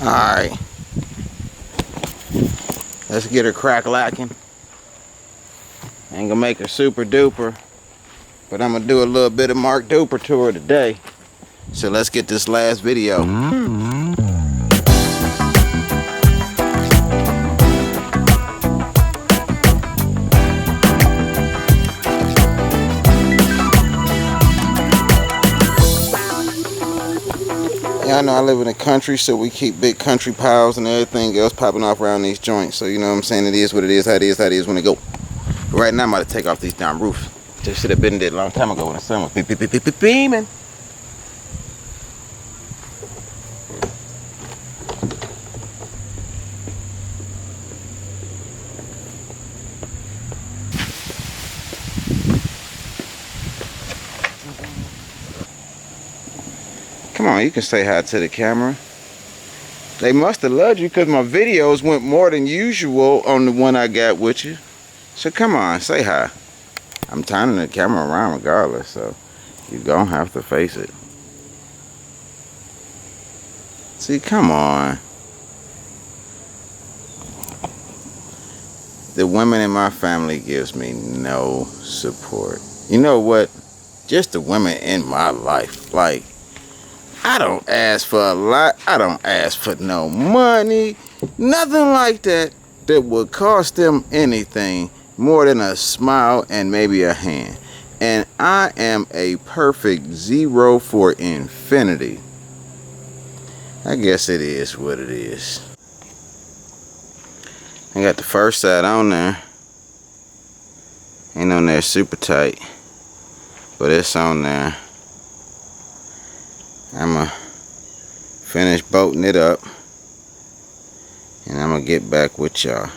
Alright, let's get her crack lacking. Ain't gonna make her super duper, but I'm gonna do a little bit of Mark Duper to her today. So let's get this last video. I know I live in the country, so we keep big country piles and everything else popping off around these joints. So you know what I'm saying? It is what it is, how it is when it go. But right now I'm about to take off these damn roofs. This should have been dead a long time ago when the sun was beaming. Come on, you can say hi to the camera. They must have loved you because my videos went more than usual on the one I got with you. So come on, say hi. I'm turning the camera around regardless, so you're gonna have to face it. See, come on. The women in my family gives me no support. You know what? Just the women in my life. Like, I don't ask for a lot. I don't ask for no money. Nothing like that would cost them anything more than a smile and maybe a hand. And I am a perfect 0 for infinity. I guess it is what it is. I got the first side on there. Ain't on there super tight, but it's on there. I'ma finish bolting it up, and I'm gonna get back with y'all.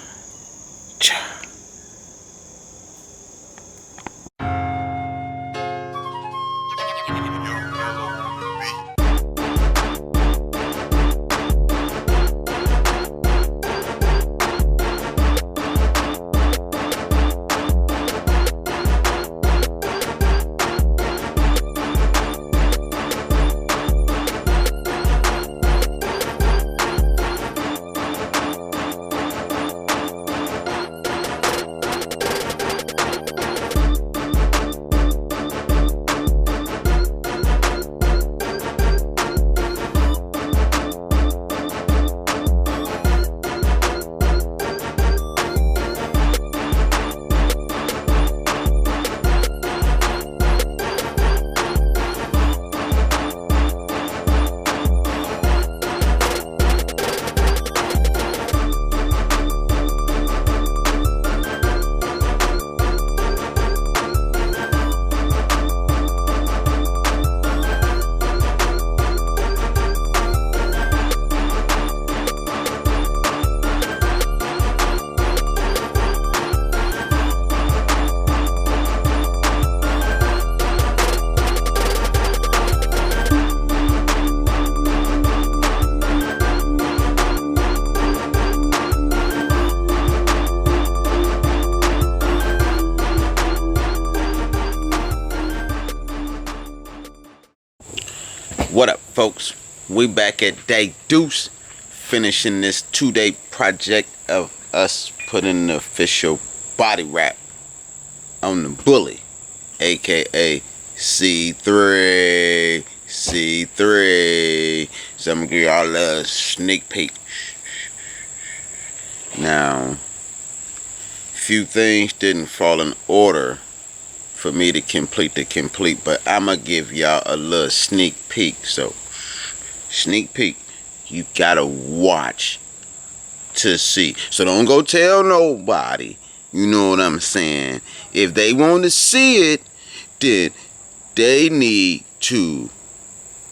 What up, folks? We back at day deuce, finishing this 2-day project of us putting the official body wrap on the bully, aka C3. So I'm gonna give y'all a sneak peek. Now, few things didn't fall in order for me to complete but I'ma give y'all a little sneak peek. So sneak peek, you gotta watch to see, so don't go tell nobody, you know what I'm saying? If they want to see it, then they need to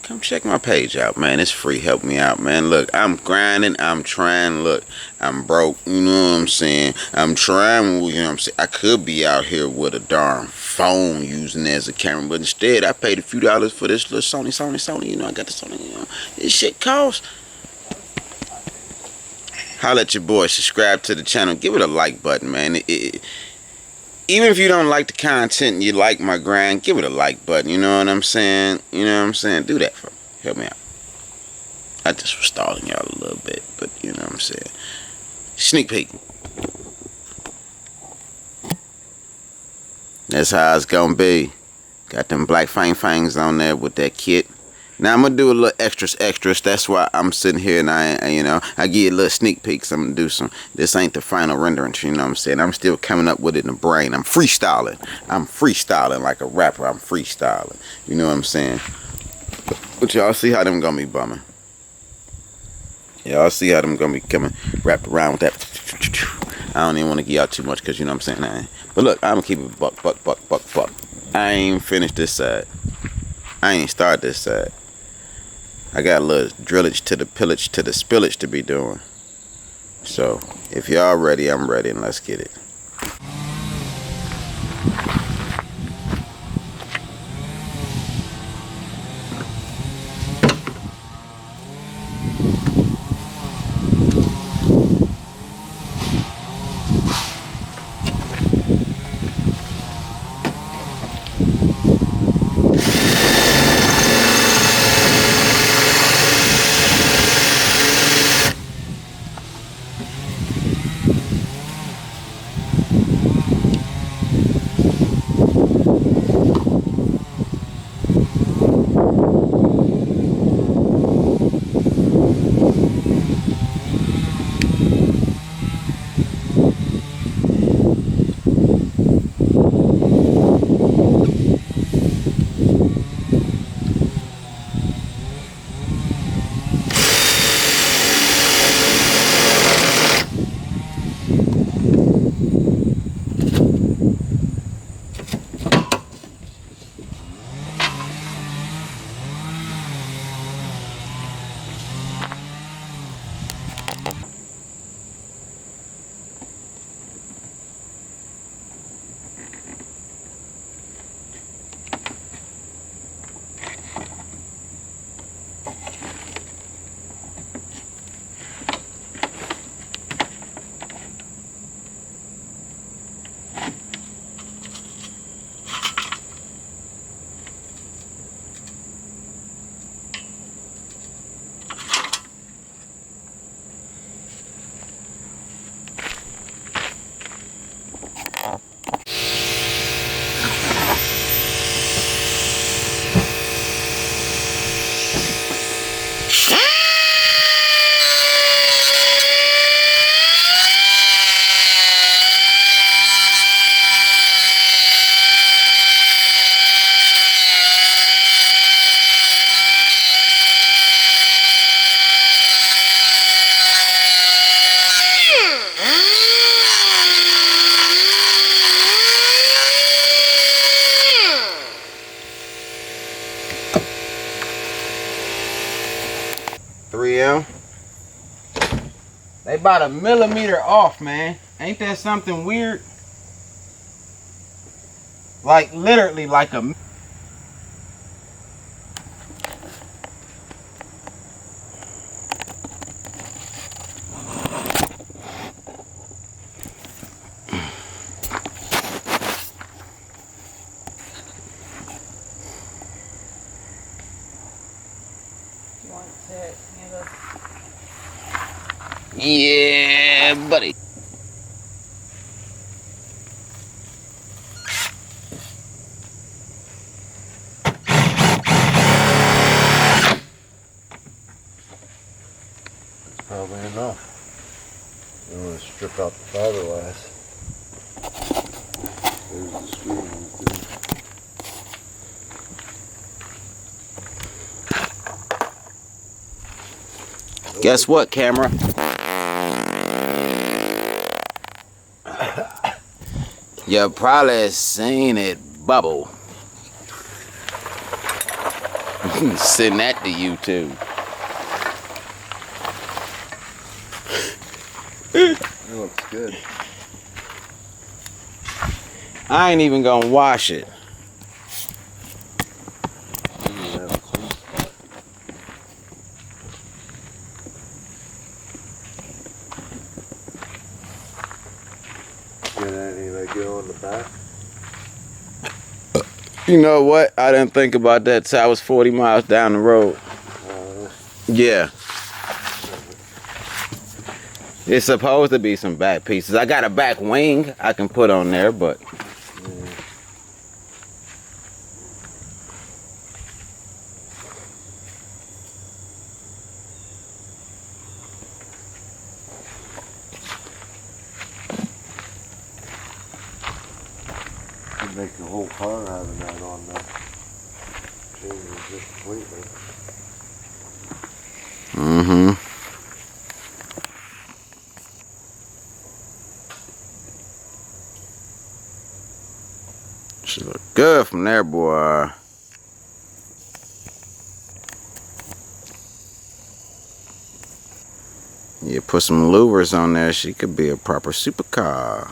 come check my page out, man. It's free. Help me out, man. Look, I'm grinding. I'm trying. Look, I'm broke. You know what I'm saying? I'm trying. You know what I'm saying? I could be out here with a darn phone using it as a camera, but instead, I paid a few dollars for this little Sony. You know, I got the Sony. You know, this shit costs. Holla at your boy. Subscribe to the channel. Give it a like button, man. Even if you don't like the content and you like my grind, give it a like button. You know what I'm saying? You know what I'm saying? Do that for me. Help me out. I just was stalling y'all a little bit, but you know what I'm saying. Sneak peek. That's how it's gonna be. Got them black fangs on there with that kit. Now I'm gonna do a little extras. That's why I'm sitting here and I give you a little sneak peeks. I'm gonna do some. This ain't the final rendering. You know what I'm saying? I'm still coming up with it in the brain. I'm freestyling. I'm freestyling like a rapper. I'm freestyling. You know what I'm saying? But y'all see how them gonna be bumming. Y'all see how them gonna be coming wrapped around with that. I don't even want to give y'all too much because you know what I'm saying. But look, I'm gonna keep it buck. I ain't finished this side. I ain't started this side. I got a little drillage to the pillage to the spillage to be doing. So if y'all ready, I'm ready, and let's get it. They about a millimeter off, man. Ain't that something weird? Like literally like a. Yeah, buddy. Probably enough. You want to strip out the fiberglass. There's the screw. Guess what, camera? You probably seen it bubble. Send that to YouTube. It looks good. I ain't even gonna wash it. Get any that go in the back? You know what? I didn't think about that till I was 40 miles down the road. Yeah. It's supposed to be some back pieces. I got a back wing I can put on there, but Could make the whole car having that on there. Change it just completely. mm-hmm. She look good from there, boy. You put some louvers on there, she could be a proper supercar.